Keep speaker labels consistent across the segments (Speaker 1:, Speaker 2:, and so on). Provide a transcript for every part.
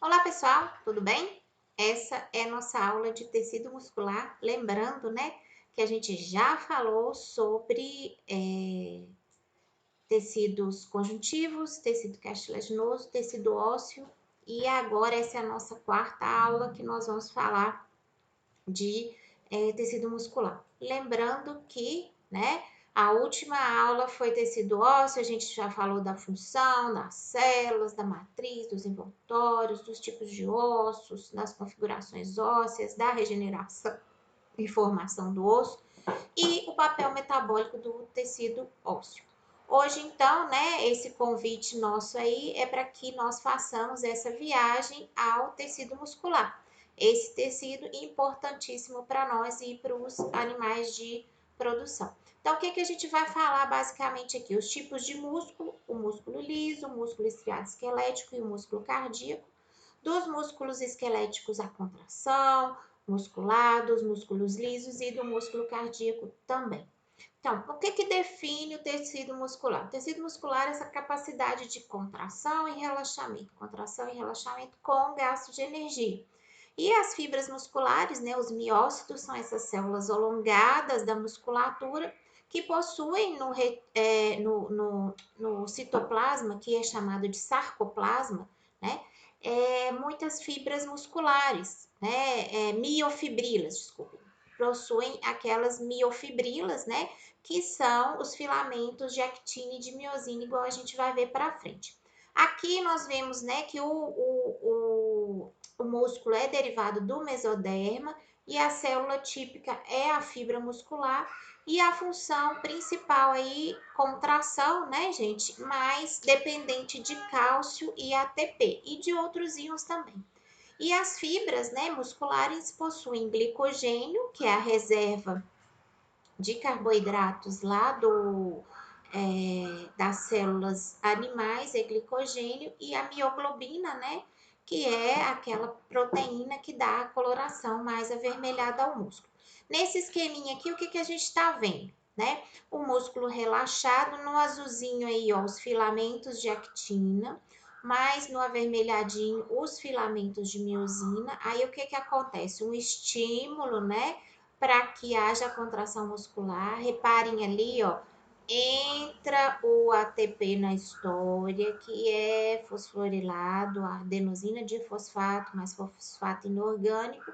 Speaker 1: Olá, pessoal, tudo bem? Essa é a nossa aula de tecido muscular. Lembrando, né, que a gente já falou sobre tecidos conjuntivos, tecido cartilaginoso, tecido ósseo, e agora essa é a nossa quarta aula que nós vamos falar de tecido muscular. Lembrando que, né, a última aula foi tecido ósseo, a gente já falou da função, das células, da matriz, dos envoltórios, dos tipos de ossos, das configurações ósseas, da regeneração e formação do osso e o papel metabólico do tecido ósseo. Hoje, então, né, esse convite nosso aí é para que nós façamos essa viagem ao tecido muscular. Esse tecido importantíssimo para nós e para os animais de produção. Então, o que a gente vai falar basicamente aqui? Os tipos de músculo, o músculo liso, o músculo estriado esquelético e o músculo cardíaco. Dos músculos esqueléticos, a contração muscular, dos músculos lisos e do músculo cardíaco também. Então, o que define o tecido muscular? O tecido muscular é essa capacidade de contração e relaxamento com gasto de energia. E as fibras musculares, né, os miócitos, são essas células alongadas da musculatura que possuem no citoplasma, que é chamado de sarcoplasma, né, muitas fibras musculares, né, miofibrilas, desculpe, possuem aquelas miofibrilas, né, que são os filamentos de actina e de miosina, igual a gente vai ver para frente. Aqui nós vemos, né, que o músculo é derivado do mesoderma e a célula típica é a fibra muscular e a função principal aí, contração, né, gente, mais dependente de cálcio e ATP e de outros íons também. E as fibras, né, musculares possuem glicogênio, que é a reserva de carboidratos lá das células animais, é glicogênio, e a mioglobina, né, que é aquela proteína que dá a coloração mais avermelhada ao músculo. Nesse esqueminha aqui, o que a gente está vendo? Né? O músculo relaxado, no azulzinho aí, ó, os filamentos de actina, mais no avermelhadinho, os filamentos de miosina. Aí, o que acontece? Um estímulo, né, para que haja contração muscular. Reparem ali, ó, entra o ATP na história, que é fosforilado, a adenosina difosfato, mais fosfato inorgânico,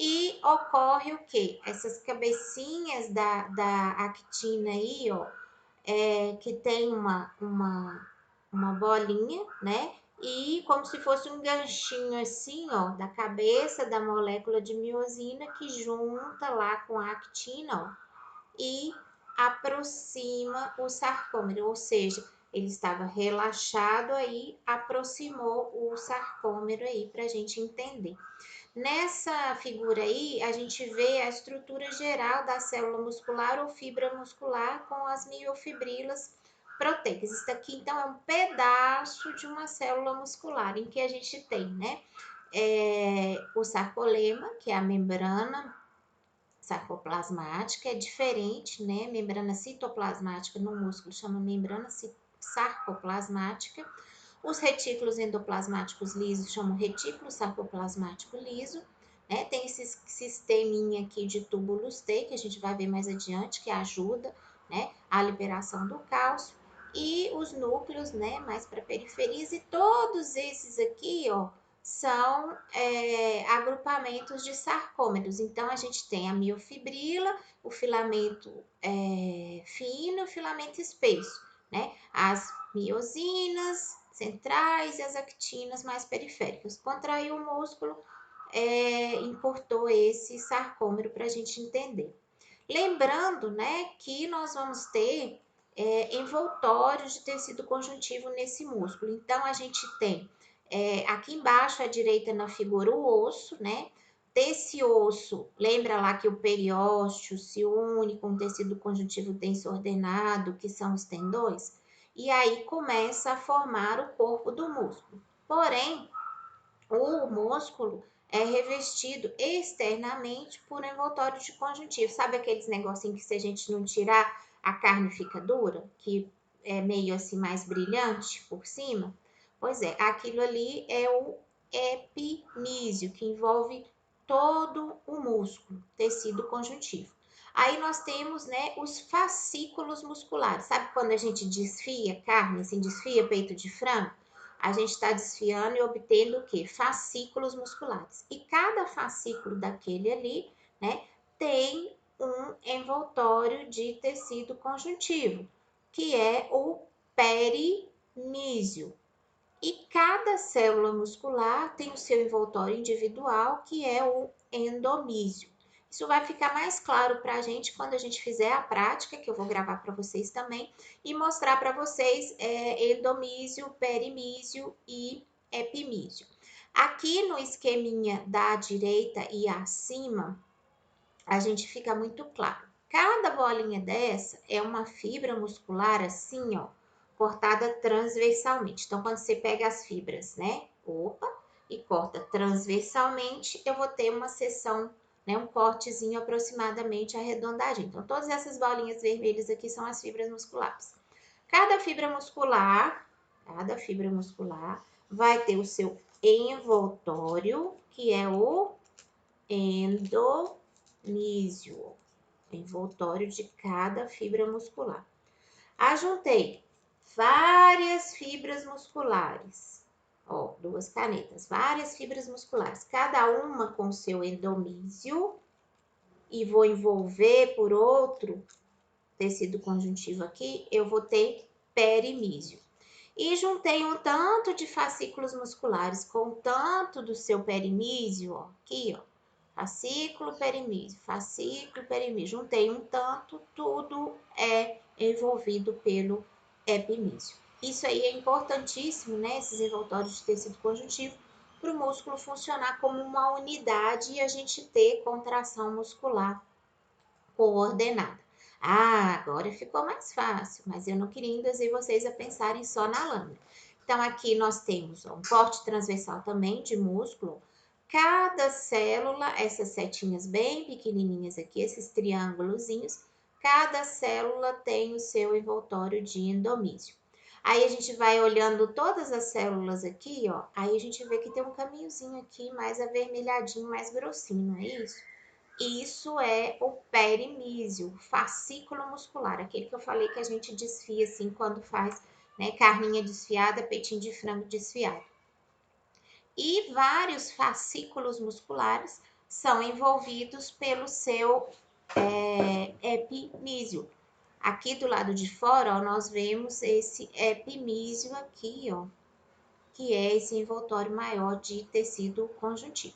Speaker 1: e ocorre o quê? Essas cabecinhas da actina aí, ó, que tem uma bolinha, né? E como se fosse um ganchinho assim, ó, da cabeça da molécula de miosina que junta lá com a actina, ó, e aproxima o sarcômero, ou seja, ele estava relaxado aí, aproximou o sarcômero aí para a gente entender. Nessa figura aí, a gente vê a estrutura geral da célula muscular ou fibra muscular com as miofibrilas proteicas. Isso aqui, então, é um pedaço de uma célula muscular, em que a gente tem, né, o sarcolema, que é a membrana sarcoplasmática, é diferente, né, membrana citoplasmática no músculo chama membrana sarcoplasmática. Os retículos endoplasmáticos lisos chamam retículo sarcoplasmático liso, né? Tem esse sisteminha aqui de túbulos T, que a gente vai ver mais adiante, que ajuda, né, a liberação do cálcio. E os núcleos, né, mais para periferias, e todos esses aqui, ó, são agrupamentos de sarcômeros. Então, a gente tem a miofibrila, o filamento fino e o filamento espesso, né? As miosinas centrais e as actinas mais periféricas. Contraiu o músculo, encurtou esse sarcômero para a gente entender. Lembrando, né, que nós vamos ter envoltórios de tecido conjuntivo nesse músculo. Então, a gente tem aqui embaixo à direita na figura o osso, né? Desse osso, lembra lá que o periósteo se une com o tecido conjuntivo denso ordenado, que são os tendões? E aí começa a formar o corpo do músculo. Porém, o músculo é revestido externamente por um envoltório de conjuntivo. Sabe aqueles negocinhos que se a gente não tirar, a carne fica dura? Que é meio assim mais brilhante por cima? Pois é, aquilo ali é o epimísio, que envolve todo o músculo, tecido conjuntivo. Aí nós temos, né, os fascículos musculares. Sabe quando a gente desfia carne, assim, desfia peito de frango? A gente está desfiando e obtendo o quê? Fascículos musculares. E cada fascículo daquele ali, né, tem um envoltório de tecido conjuntivo, que é o perimísio. E cada célula muscular tem o seu envoltório individual, que é o endomísio. Isso vai ficar mais claro para a gente quando a gente fizer a prática, que eu vou gravar para vocês também, e mostrar para vocês endomísio, perimísio e epimísio. Aqui no esqueminha da direita e acima, a gente fica muito claro. Cada bolinha dessa é uma fibra muscular assim, ó, cortada transversalmente. Então, quando você pega as fibras, né, opa, e corta transversalmente, eu vou ter uma seção, né, um cortezinho aproximadamente arredondadinho. Então, todas essas bolinhas vermelhas aqui são as fibras musculares. Cada fibra muscular vai ter o seu envoltório, que é o endomísio, envoltório de cada fibra muscular. Ajuntei várias fibras musculares, ó, duas canetas, várias fibras musculares, cada uma com seu endomísio, e vou envolver por outro tecido conjuntivo aqui, eu vou ter perimísio. E juntei um tanto de fascículos musculares com tanto do seu perimísio, ó, aqui, ó, fascículo, perimísio. Juntei um tanto, tudo é envolvido pelo epimísio. Isso aí é importantíssimo, né? Esses envoltórios de tecido conjuntivo, para o músculo funcionar como uma unidade e a gente ter contração muscular coordenada. Ah, agora ficou mais fácil, mas eu não queria induzir vocês a pensarem só na lâmina. Então, aqui nós temos um corte transversal também de músculo. Cada célula, essas setinhas bem pequenininhas aqui, esses triângulozinhos, cada célula tem o seu envoltório de endomísio. Aí a gente vai olhando todas as células aqui, ó, aí a gente vê que tem um caminhozinho aqui mais avermelhadinho, mais grossinho, não é isso? Isso é o perimísio, o fascículo muscular, aquele que eu falei que a gente desfia assim quando faz, né, carninha desfiada, peitinho de frango desfiado. E vários fascículos musculares são envolvidos pelo seu epimísio. Aqui do lado de fora, ó, nós vemos esse epimísio aqui, ó, que é esse envoltório maior de tecido conjuntivo.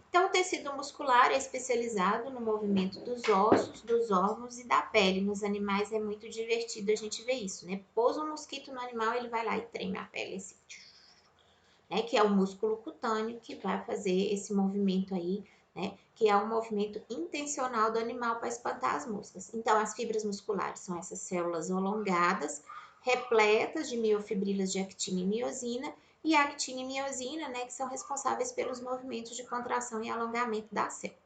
Speaker 1: Então, o tecido muscular é especializado no movimento dos ossos, dos órgãos e da pele. Nos animais é muito divertido a gente ver isso, né? Pousa um mosquito no animal, ele vai lá e treme a pele assim, né? Que é o músculo cutâneo que vai fazer esse movimento aí, né? Que é um movimento intencional do animal para espantar as moscas. Então, as fibras musculares são essas células alongadas, repletas de miofibrilas de actina e miosina, e a actina e miosina, né, que são responsáveis pelos movimentos de contração e alongamento da célula.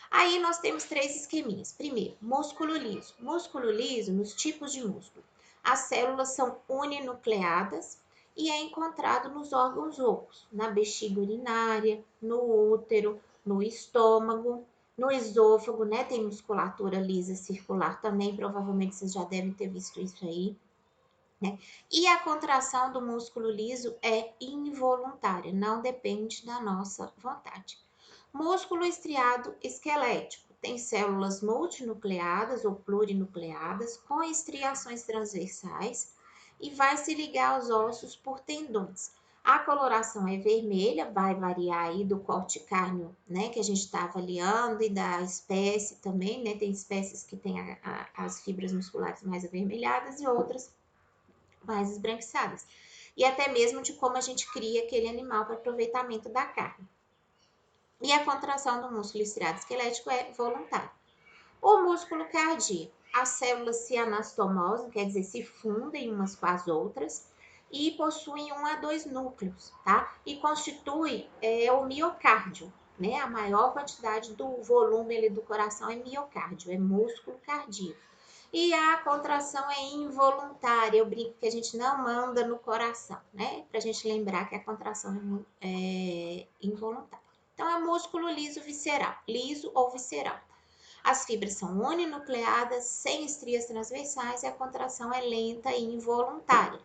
Speaker 1: Aí nós temos três esqueminhas. Primeiro, músculo liso. Músculo liso, nos tipos de músculo. As células são uninucleadas e é encontrado nos órgãos ocos, na bexiga urinária, no útero, no estômago, no esôfago, né? Tem musculatura lisa circular também, provavelmente vocês já devem ter visto isso aí. Né? E a contração do músculo liso é involuntária, não depende da nossa vontade. Músculo estriado esquelético tem células multinucleadas ou plurinucleadas com estriações transversais e vai se ligar aos ossos por tendões. A coloração é vermelha, vai variar aí do corte cárneo, né, que a gente está avaliando e da espécie também, né? Tem espécies que têm as fibras musculares mais avermelhadas e outras mais esbranquiçadas. E até mesmo de como a gente cria aquele animal para aproveitamento da carne. E a contração do músculo estriado esquelético é voluntária. O músculo cardíaco, as células se anastomosam, quer dizer, se fundem umas com as outras e possuem 1 a 2 núcleos, tá? E constitui o miocárdio, né? A maior quantidade do volume ali do coração é miocárdio, é músculo cardíaco. E a contração é involuntária. Eu brinco que a gente não manda no coração, né? Pra gente lembrar que a contração é involuntária. Então, é músculo liso visceral, liso ou visceral. As fibras são uninucleadas, sem estrias transversais e a contração é lenta e involuntária.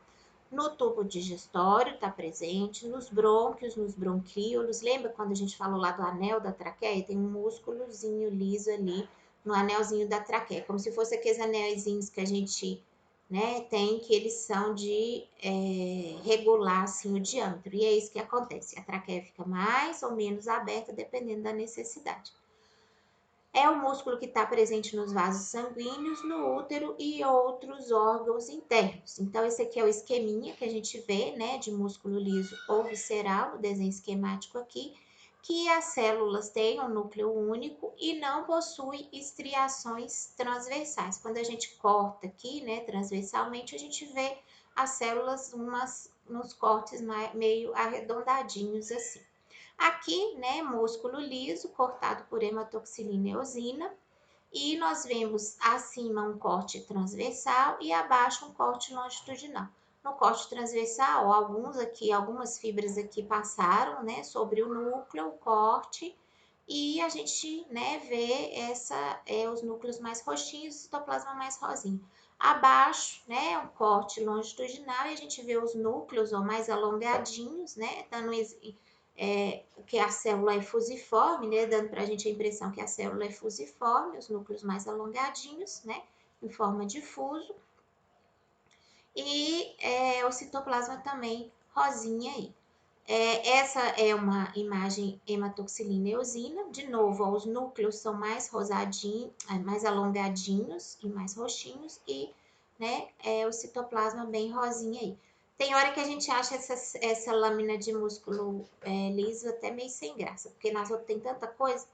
Speaker 1: No tubo digestório está presente, nos brônquios, nos bronquíolos. Lembra quando a gente falou lá do anel da traqueia? Tem um músculozinho liso ali no anelzinho da traqueia, como se fosse aqueles anelzinhos que a gente, né, tem, que eles são de regular assim o diâmetro. E é isso que acontece. A traqueia fica mais ou menos aberta dependendo da necessidade. É o músculo que está presente nos vasos sanguíneos, no útero e outros órgãos internos. Então, esse aqui é o esqueminha que a gente vê, né, de músculo liso ou visceral, o desenho esquemático aqui, que as células têm um núcleo único e não possui estriações transversais. Quando a gente corta aqui, né, transversalmente, a gente vê as células umas nos cortes meio arredondadinhos assim. Aqui, né, músculo liso cortado por hematoxilina e eosina, e nós vemos acima um corte transversal e abaixo um corte longitudinal. No corte transversal, algumas fibras aqui passaram, né, sobre o núcleo, o corte, e a gente, né, vê os núcleos mais roxinhos, o citoplasma mais rosinho. Abaixo, né, um corte longitudinal e a gente vê os núcleos ou mais alongadinhos, né, dando que a célula é fusiforme, né, dando para a gente a impressão que a célula é fusiforme, os núcleos mais alongadinhos, né, em forma de fuso, e o citoplasma também rosinha aí. Essa é uma imagem hematoxilina e eosina. De novo, ó, os núcleos são mais rosadinhos, mais alongadinhos e mais roxinhos, e né, o citoplasma bem rosinha aí. Tem hora que a gente acha essa lâmina de músculo liso até meio sem graça, porque nas outras tem tanta coisa.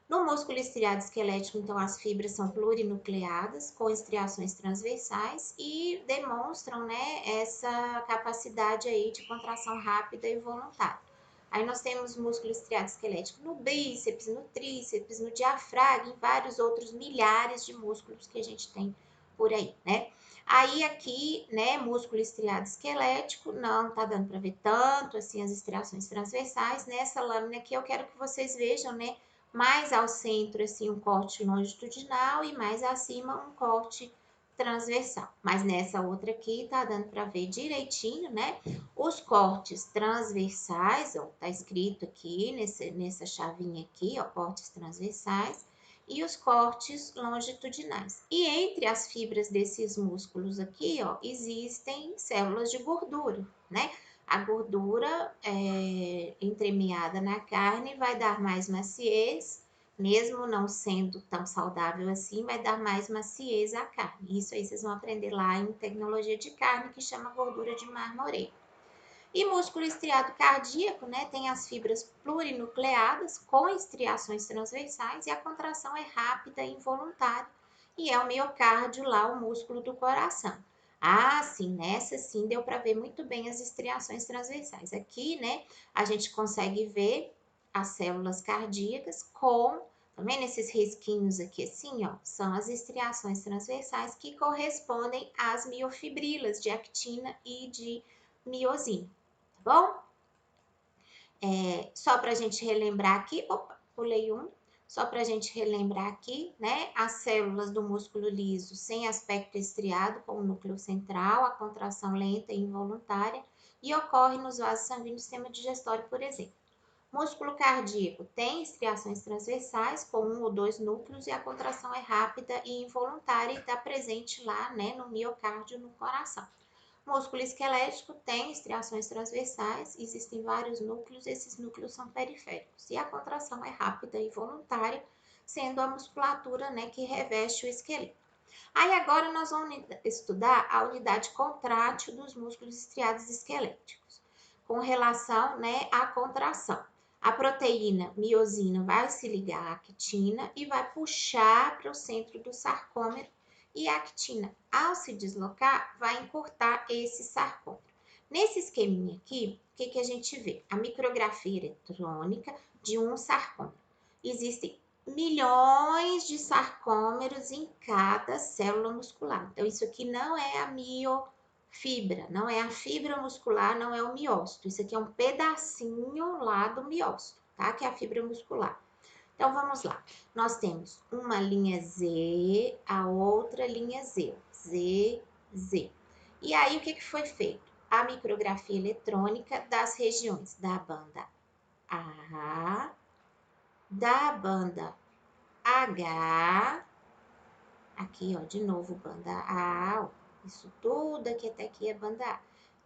Speaker 1: No músculo estriado esquelético, então, as fibras são plurinucleadas, com estriações transversais e demonstram, né, essa capacidade aí de contração rápida e voluntária. Aí nós temos músculo estriado esquelético no bíceps, no tríceps, no diafragma e vários outros milhares de músculos que a gente tem por aí, né? Aí aqui, né, músculo estriado esquelético, não tá dando para ver tanto assim as estriações transversais. Nessa lâmina aqui eu quero que vocês vejam, né, mais ao centro, assim, um corte longitudinal e mais acima um corte transversal. Mas nessa outra aqui tá dando para ver direitinho, né? Os cortes transversais, ó, tá escrito aqui nessa chavinha aqui, ó, cortes transversais, e os cortes longitudinais. E entre as fibras desses músculos aqui, ó, existem células de gordura, né? A gordura entremeada na carne vai dar mais maciez, mesmo não sendo tão saudável assim, vai dar mais maciez à carne. Isso aí vocês vão aprender lá em tecnologia de carne, que chama gordura de marmoreio. E músculo estriado cardíaco, né, tem as fibras plurinucleadas com estriações transversais e a contração é rápida e involuntária. E é o miocárdio lá, o músculo do coração. Ah, sim, nessa sim deu para ver muito bem as estriações transversais. Aqui, né, a gente consegue ver as células cardíacas com, também nesses risquinhos aqui assim, ó, são as estriações transversais que correspondem às miofibrilas de actina e de miosina, tá bom? Só para a gente relembrar aqui, opa, pulei um. Só para a gente relembrar aqui, né? As células do músculo liso sem aspecto estriado, com o núcleo central, a contração lenta e involuntária, e ocorre nos vasos sanguíneos do sistema digestório, por exemplo. Músculo cardíaco tem estriações transversais com um ou dois núcleos e a contração é rápida e involuntária e está presente lá, né, no miocárdio, no coração. Músculo esquelético tem estriações transversais, existem vários núcleos, esses núcleos são periféricos. E a contração é rápida e voluntária, sendo a musculatura, né, que reveste o esqueleto. Aí agora nós vamos estudar a unidade contrátil dos músculos estriados esqueléticos, com relação, né, à contração. A proteína miosina vai se ligar à actina e vai puxar para o centro do sarcômero, e a actina, ao se deslocar, vai encurtar esse sarcômero. Nesse esqueminha aqui, o que a gente vê? A micrografia eletrônica de um sarcômero. Existem milhões de sarcômeros em cada célula muscular. Então, isso aqui não é a miofibra, não é a fibra muscular, não é o miócito. Isso aqui é um pedacinho lá do miócito, tá? Que é a fibra muscular. Então, vamos lá. Nós temos uma linha Z, a outra linha Z. Z, Z. E aí, o que foi feito? A micrografia eletrônica das regiões da banda A, da banda H, aqui, ó, de novo, banda A, ó, isso tudo aqui até aqui é banda A,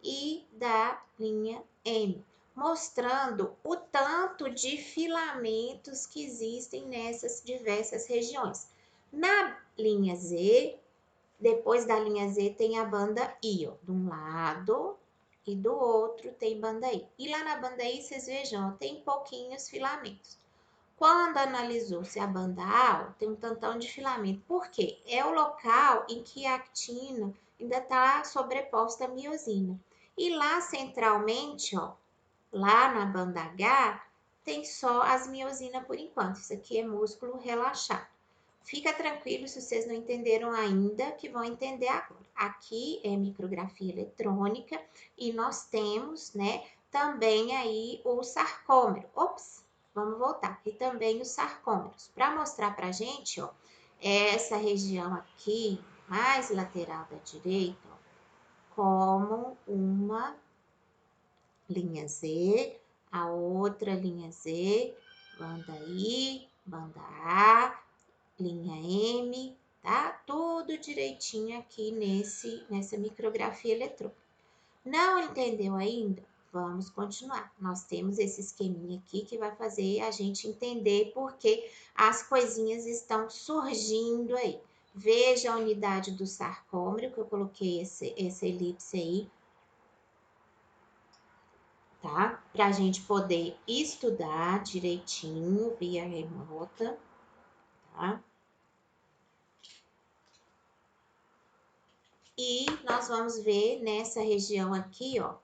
Speaker 1: e da linha M, mostrando o tanto de filamentos que existem nessas diversas regiões. Na linha Z, depois da linha Z tem a banda I, ó, de um lado e do outro tem banda I. E lá na banda I, vocês vejam, ó, tem pouquinhos filamentos. Quando analisou-se a banda A, tem um tantão de filamento. Por quê? É o local em que a actina ainda está sobreposta à miosina. E lá centralmente, ó, lá na banda H, tem só as miosinas por enquanto. Isso aqui é músculo relaxado. Fica tranquilo se vocês não entenderam ainda, que vão entender agora. Aqui é micrografia eletrônica e nós temos, né, também aí o sarcômero. Ops! Vamos voltar. E também os sarcômeros. Para mostrar para a gente, ó, essa região aqui, mais lateral da direita, ó, como uma linha Z, a outra linha Z, banda I, banda A, linha M, tá? Tudo direitinho aqui nessa micrografia eletrônica. Não entendeu ainda? Vamos continuar. Nós temos esse esqueminha aqui que vai fazer a gente entender porque as coisinhas estão surgindo aí. Veja a unidade do sarcômero, que eu coloquei essa elipse aí, tá? Para a gente poder estudar direitinho via remota, tá? E nós vamos ver nessa região aqui, ó,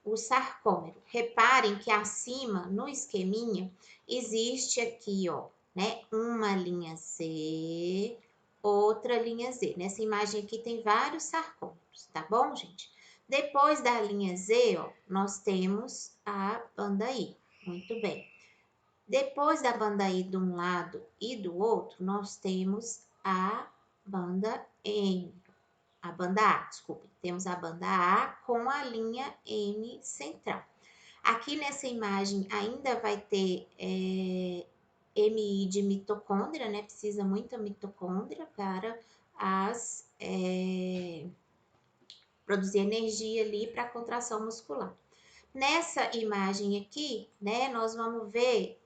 Speaker 1: o sarcômero. Reparem que acima, no esqueminha, existe aqui, ó, né, uma linha Z, outra linha Z. Nessa imagem aqui tem vários sarcômeros, tá bom, gente? Depois da linha Z, ó, nós temos a banda I. Muito bem. Depois da banda I de um lado e do outro, nós temos a banda M. A banda A, desculpe. Temos a banda A com a linha M central. Aqui nessa imagem ainda vai ter MI de mitocôndria, né? Precisa muita mitocôndria para produzir energia ali para a contração muscular. Nessa imagem aqui, né, nós vamos ver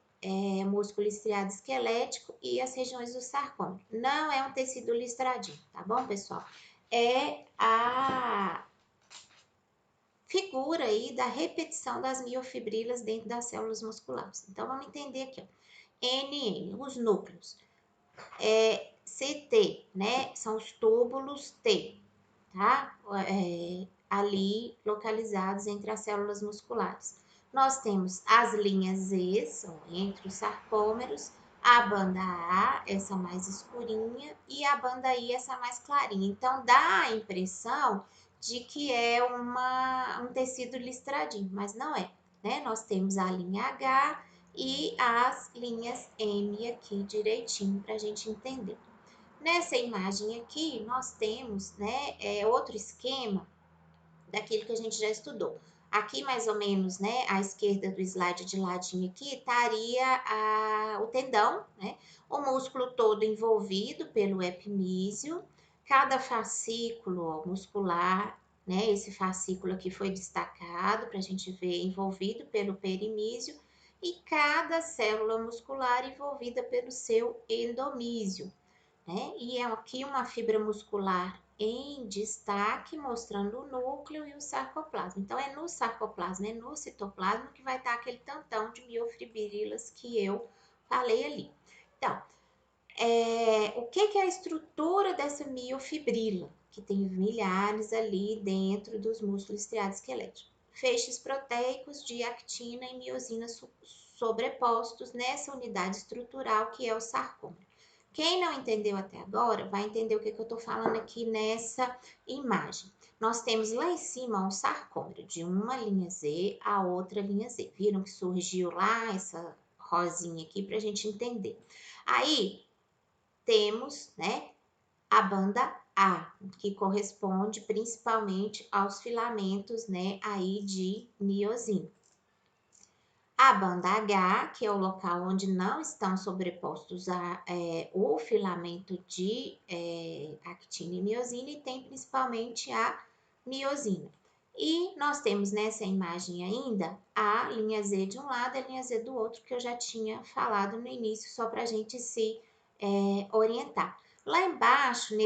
Speaker 1: músculo estriado esquelético e as regiões do sarcômero. Não é um tecido listradinho, tá bom, pessoal? É a figura aí da repetição das miofibrilas dentro das células musculares. Então, vamos entender aqui, ó. NN, os núcleos. CT, né, são os túbulos T, tá? Ali localizados entre as células musculares. Nós temos as linhas Z, entre os sarcômeros, a banda A, essa mais escurinha, e a banda I, essa mais clarinha. Então, dá a impressão de que é um tecido listradinho, mas não é, né? Nós temos a linha H e as linhas M aqui direitinho para a gente entender. Nessa imagem aqui, nós temos, né, outro esquema daquilo que a gente já estudou. Aqui, mais ou menos, né, à esquerda do slide de ladinho aqui, estaria o tendão, né, o músculo todo envolvido pelo epimísio, cada fascículo muscular, né, esse fascículo aqui foi destacado para a gente ver envolvido pelo perimísio, e cada célula muscular envolvida pelo seu endomísio, né? E é aqui uma fibra muscular em destaque, mostrando o núcleo e o sarcoplasma. Então, é no sarcoplasma, é no citoplasma que vai estar aquele tantão de miofibrilas que eu falei ali. Então, o que é a estrutura dessa miofibrila? Que tem milhares ali dentro dos músculos estriados esqueléticos. Feixes proteicos de actina e miosina sobrepostos nessa unidade estrutural que é o sarcômero. Quem não entendeu até agora vai entender o que eu estou falando aqui nessa imagem. Nós temos lá em cima um sarcômero de uma linha Z a outra linha Z. Viram que surgiu lá essa rosinha aqui para a gente entender. Aí temos, né, a banda A, que corresponde principalmente aos filamentos, né, aí de miosina. A banda H, que é o local onde não estão sobrepostos o filamento de actina e miosina, e tem principalmente a miosina. E nós temos nessa imagem ainda a linha Z de um lado e a linha Z do outro, que eu já tinha falado no início, só para a gente se orientar. Lá embaixo,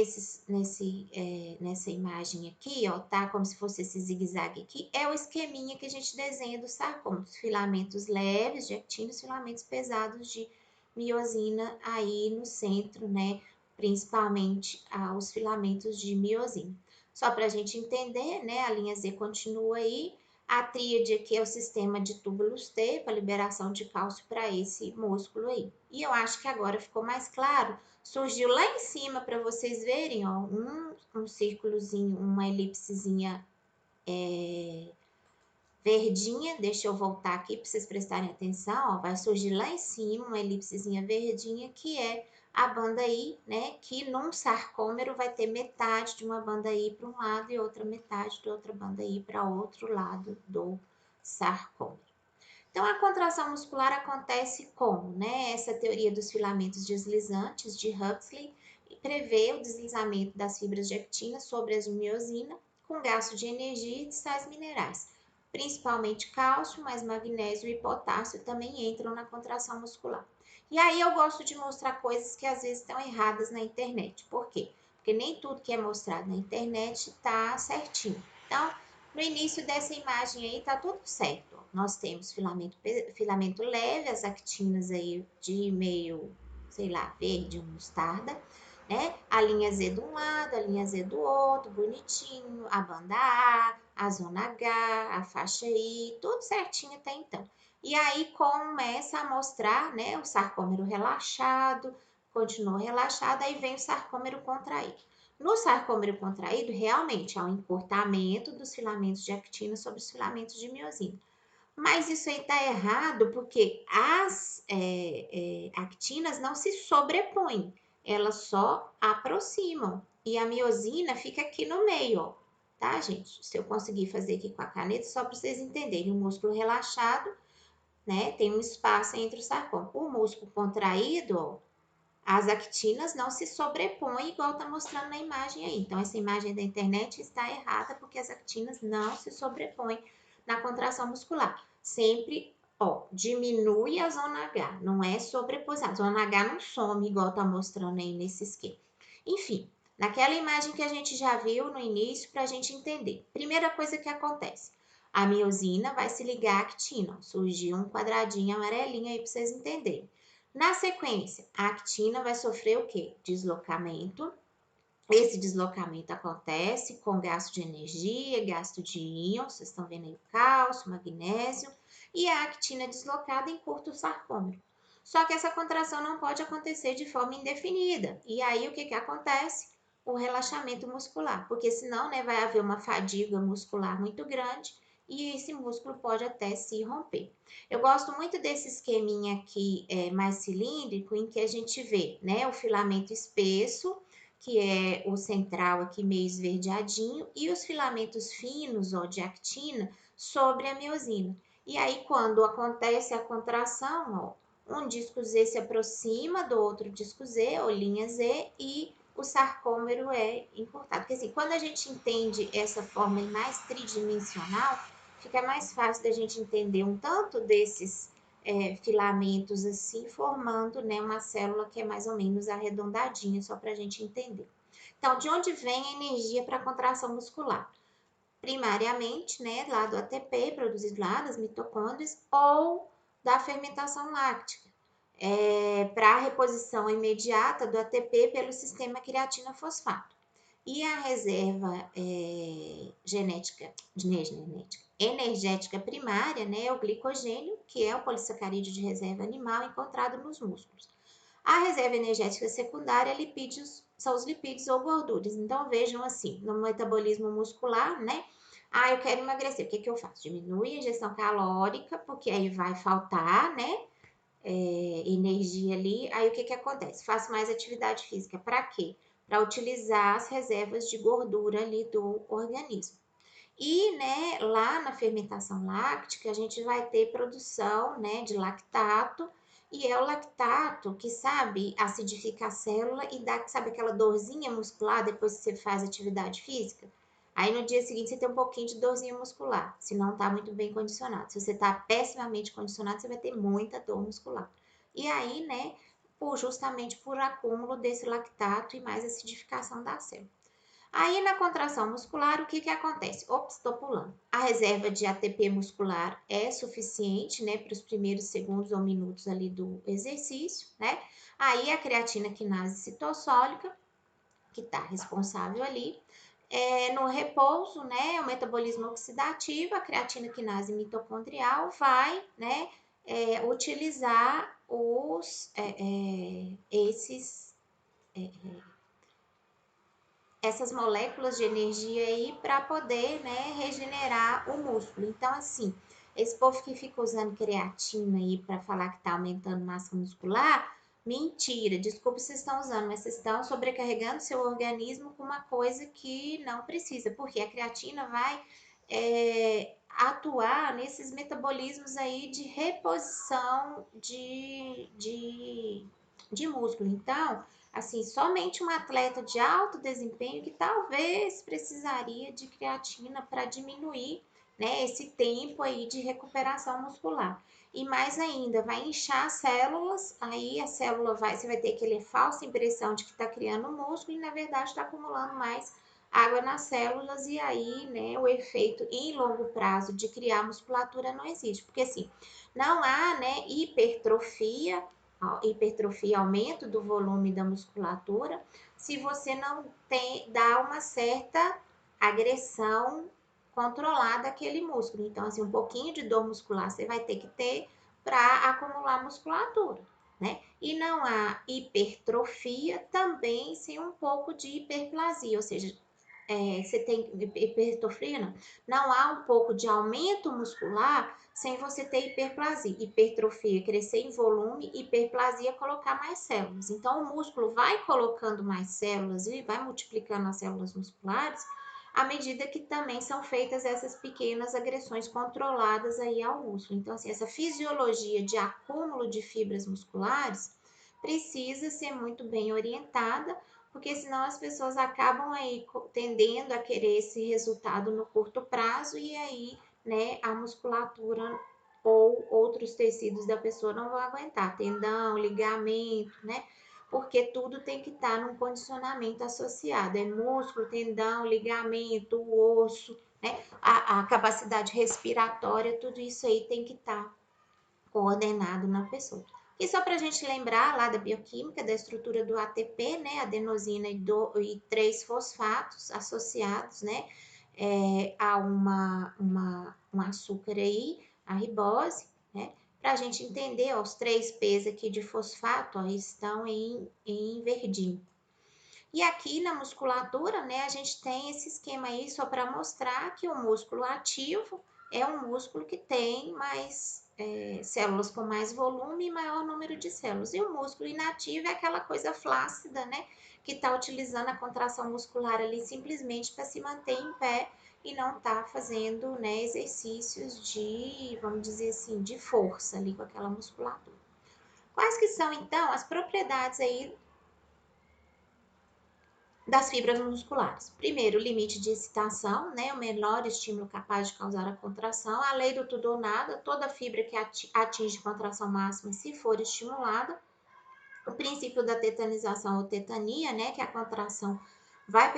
Speaker 1: nessa imagem aqui, ó, tá? Como se fosse esse zigue-zague aqui, é o esqueminha que a gente desenha do sarcômero. Filamentos leves de actina, filamentos pesados de miosina aí no centro, né? Principalmente os filamentos de miosina. Só para a gente entender, né? A linha Z continua aí. A tríade aqui é o sistema de túbulos T, para liberação de cálcio para esse músculo aí. E eu acho que agora ficou mais claro. Surgiu lá em cima para vocês verem, ó, um círculozinho, uma elipsezinha verdinha. Deixa eu voltar aqui para vocês prestarem atenção, ó. Vai surgir lá em cima uma elipsezinha verdinha, que é a banda I, né? Que num sarcômero vai ter metade de uma banda I para um lado e outra metade de outra banda I para outro lado do sarcômero. Então, a contração muscular acontece como, né? Essa teoria dos filamentos deslizantes de Huxley prevê o deslizamento das fibras de actina sobre as de miosina com gasto de energia e de sais minerais. Principalmente cálcio, mas magnésio e potássio também entram na contração muscular. E aí eu gosto de mostrar coisas que às vezes estão erradas na internet. Por quê? Porque nem tudo que é mostrado na internet está certinho. Então, no início dessa imagem aí tá tudo certo. Nós temos filamento leve, as actinas aí de meio, sei lá, verde, mostarda, né? A linha Z de um lado, a linha Z do outro, bonitinho, a banda a zona H, a faixa I, tudo certinho até então. E aí começa a mostrar, né, o sarcômero relaxado, continua relaxado, aí vem o sarcômero contraído. No sarcômero contraído, realmente há um encurtamento dos filamentos de actina sobre os filamentos de miosina. Mas isso aí está errado porque as actinas não se sobrepõem, elas só aproximam. E a miosina fica aqui no meio, ó. Tá, gente? Se eu conseguir fazer aqui com a caneta, só para vocês entenderem. O músculo relaxado, né? Tem um espaço entre o sarcômero. O músculo contraído, ó, as actinas não se sobrepõem igual está mostrando na imagem aí. Então, essa imagem da internet está errada porque as actinas não se sobrepõem na contração muscular. Sempre, ó, diminui a zona H, não é sobreposição. A zona H não some igual está mostrando aí nesse esquema. Enfim, naquela imagem que a gente já viu no início para a gente entender. Primeira coisa que acontece. A miosina vai se ligar à actina. Surgiu um quadradinho amarelinho aí para vocês entenderem. Na sequência, a actina vai sofrer o quê? Deslocamento. Esse deslocamento acontece com gasto de energia, gasto de íons, vocês estão vendo aí o cálcio, magnésio, e a actina deslocada encurta o sarcômero. Só que essa contração não pode acontecer de forma indefinida. E aí o que acontece? O relaxamento muscular, porque senão, né, vai haver uma fadiga muscular muito grande e esse músculo pode até se romper. Eu gosto muito desse esqueminha aqui mais cilíndrico, em que a gente vê, né, o filamento espesso, que é o central aqui meio esverdeadinho, e os filamentos finos, ó, de actina sobre a miosina. E aí, quando acontece a contração, ó, um disco Z se aproxima do outro disco Z, ou linha Z, e o sarcômero é encurtado. Porque assim, quando a gente entende essa forma mais tridimensional, fica mais fácil da gente entender um tanto desses filamentos assim, formando, né, uma célula que é mais ou menos arredondadinha, só para a gente entender. Então, de onde vem a energia para a contração muscular? Primariamente, né, lá do ATP, produzido lá das mitocôndrias, ou da fermentação láctica, para a reposição imediata do ATP pelo sistema creatina-fosfato. E a reserva energética primária, né, é o glicogênio, que é o polissacarídeo de reserva animal encontrado nos músculos. A reserva energética secundária são os lipídios ou gorduras. Então, vejam assim, no metabolismo muscular, né? Ah, eu quero emagrecer, o que eu faço? Diminui a ingestão calórica, porque aí vai faltar, né? Energia ali. Aí, o que acontece? Faço mais atividade física. Para quê? Para utilizar as reservas de gordura ali do organismo. E, né, lá na fermentação láctica, a gente vai ter produção, né, de lactato, e é o lactato que, sabe, acidifica a célula e dá, sabe, aquela dorzinha muscular depois que você faz atividade física? Aí no dia seguinte você tem um pouquinho de dorzinha muscular, se não tá muito bem condicionado. Se você tá pessimamente condicionado, você vai ter muita dor muscular. E aí, né, justamente por acúmulo desse lactato e mais acidificação da célula. Aí na contração muscular, o que acontece? Ops, estou pulando. A reserva de ATP muscular é suficiente, né, para os primeiros segundos ou minutos ali do exercício, né? Aí a creatina quinase citossólica, que está responsável ali. No repouso, né, o metabolismo oxidativo, a creatina quinase mitocondrial vai, né, utilizar essas moléculas de energia aí para poder, né, regenerar o músculo. Então, assim, esse povo que fica usando creatina aí para falar que tá aumentando massa muscular, mentira. Desculpa se vocês estão usando, mas vocês estão sobrecarregando seu organismo com uma coisa que não precisa, porque a creatina vai atuar nesses metabolismos aí de reposição de músculo. Então, assim, somente um atleta de alto desempenho que talvez precisaria de creatina para diminuir, né, esse tempo aí de recuperação muscular. E mais ainda, vai inchar as células, aí a célula você vai ter aquela falsa impressão de que está criando músculo e na verdade está acumulando mais água nas células e aí, né, o efeito em longo prazo de criar musculatura não existe, porque assim, não há, né, hipertrofia, aumento do volume da musculatura, se você não dá uma certa agressão controlada àquele músculo. Então, assim, um pouquinho de dor muscular você vai ter que ter para acumular musculatura, né? E não há hipertrofia também sem um pouco de hiperplasia, ou seja, você tem hipertrofia, não há um pouco de aumento muscular sem você ter hiperplasia. Hipertrofia, crescer em volume, hiperplasia, colocar mais células. Então, o músculo vai colocando mais células e vai multiplicando as células musculares à medida que também são feitas essas pequenas agressões controladas aí ao músculo. Então, assim, essa fisiologia de acúmulo de fibras musculares precisa ser muito bem orientada, porque senão as pessoas acabam aí tendendo a querer esse resultado no curto prazo e aí, né, a musculatura ou outros tecidos da pessoa não vão aguentar, tendão, ligamento, né? Porque tudo tem que estar num condicionamento associado, é músculo, tendão, ligamento, o osso, né? A capacidade respiratória, tudo isso aí tem que estar coordenado na pessoa. E só para a gente lembrar lá da bioquímica, da estrutura do ATP, né, adenosina e 3 fosfatos associados, né, a um açúcar aí, a ribose, né, para a gente entender, ó, os 3 P's aqui de fosfato, ó, estão em verdinho. E aqui na musculatura, né, a gente tem esse esquema aí só para mostrar que o músculo ativo é um músculo que tem mais células com mais volume e maior número de células. E o músculo inativo é aquela coisa flácida, né, que está utilizando a contração muscular ali simplesmente para se manter em pé e não está fazendo, né, exercícios de, vamos dizer assim, de força ali com aquela musculatura. Quais que são, então, as propriedades aí das fibras musculares? Primeiro, o limite de excitação, né? O menor estímulo capaz de causar a contração. A lei do tudo ou nada, toda fibra que atinge contração máxima se for estimulada. O princípio da tetanização ou tetania, né? Que a contração vai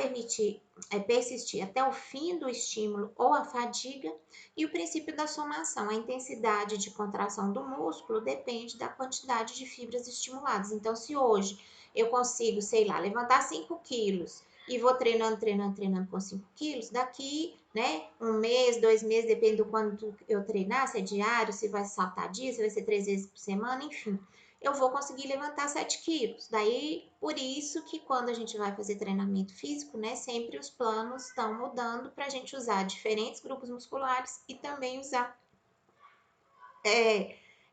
Speaker 1: persistir até o fim do estímulo ou a fadiga. E o princípio da somação, a intensidade de contração do músculo depende da quantidade de fibras estimuladas. Então, se hoje eu consigo, sei lá, levantar 5 quilos, e vou treinando, treinando, treinando com 5 quilos, daqui, né, um mês, 2 meses, depende do quanto eu treinar, se é diário, se vai saltar dia, se vai ser 3 vezes por semana, enfim, eu vou conseguir levantar 7 quilos. Daí, por isso que quando a gente vai fazer treinamento físico, né, sempre os planos estão mudando para a gente usar diferentes grupos musculares e também usar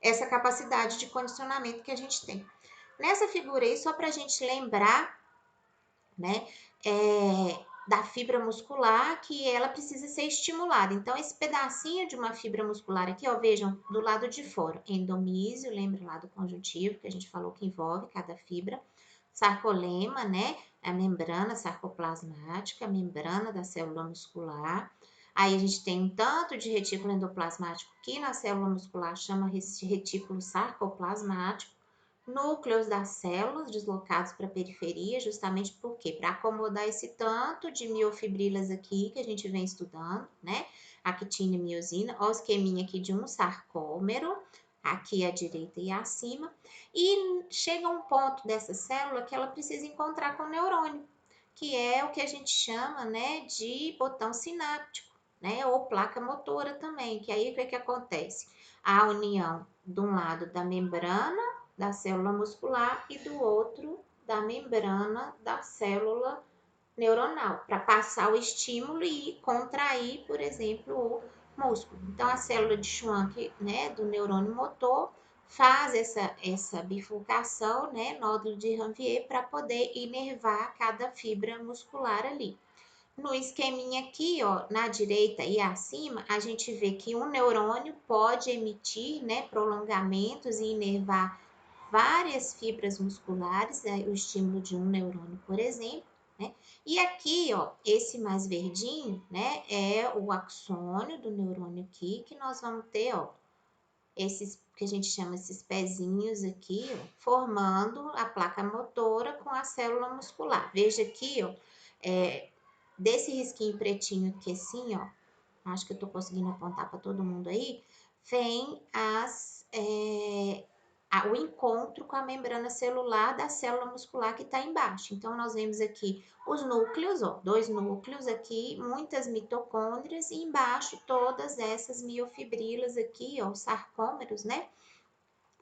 Speaker 1: essa capacidade de condicionamento que a gente tem. Nessa figura aí, só para a gente lembrar, né, da fibra muscular que ela precisa ser estimulada. Então, esse pedacinho de uma fibra muscular aqui, ó, vejam, do lado de fora, endomísio, lembra lá do conjuntivo que a gente falou que envolve cada fibra, sarcolema, né, a membrana sarcoplasmática, a membrana da célula muscular. Aí a gente tem um tanto de retículo endoplasmático que na célula muscular chama retículo sarcoplasmático, núcleos das células deslocados para a periferia, justamente por quê? Para acomodar esse tanto de miofibrilas aqui que a gente vem estudando, né? Actina e miosina, ó, o esqueminha aqui de um sarcômero, aqui à direita e acima, e chega um ponto dessa célula que ela precisa encontrar com o neurônio, que é o que a gente chama, né, de botão sináptico, né, ou placa motora também, que aí o que é que acontece? A união de um lado da membrana da célula muscular e do outro da membrana da célula neuronal, para passar o estímulo e contrair, por exemplo, o músculo. Então, a célula de Schwann, né, do neurônio motor, faz essa bifurcação, né, nódulo de Ranvier, para poder inervar cada fibra muscular ali. No esqueminha aqui, ó, na direita e acima, a gente vê que um neurônio pode emitir, né, prolongamentos e inervar várias fibras musculares, né, o estímulo de um neurônio, por exemplo, né? E aqui, ó, esse mais verdinho, né, é o axônio do neurônio aqui, que nós vamos ter, ó, esses que a gente chama esses pezinhos aqui, ó, formando a placa motora com a célula muscular. Veja aqui, ó, desse risquinho pretinho aqui assim, ó, acho que eu tô conseguindo apontar para todo mundo aí, vem o encontro com a membrana celular da célula muscular que está embaixo. Então, nós vemos aqui os núcleos, ó, 2 núcleos aqui, muitas mitocôndrias e embaixo todas essas miofibrilas aqui, ó, os sarcômeros, né?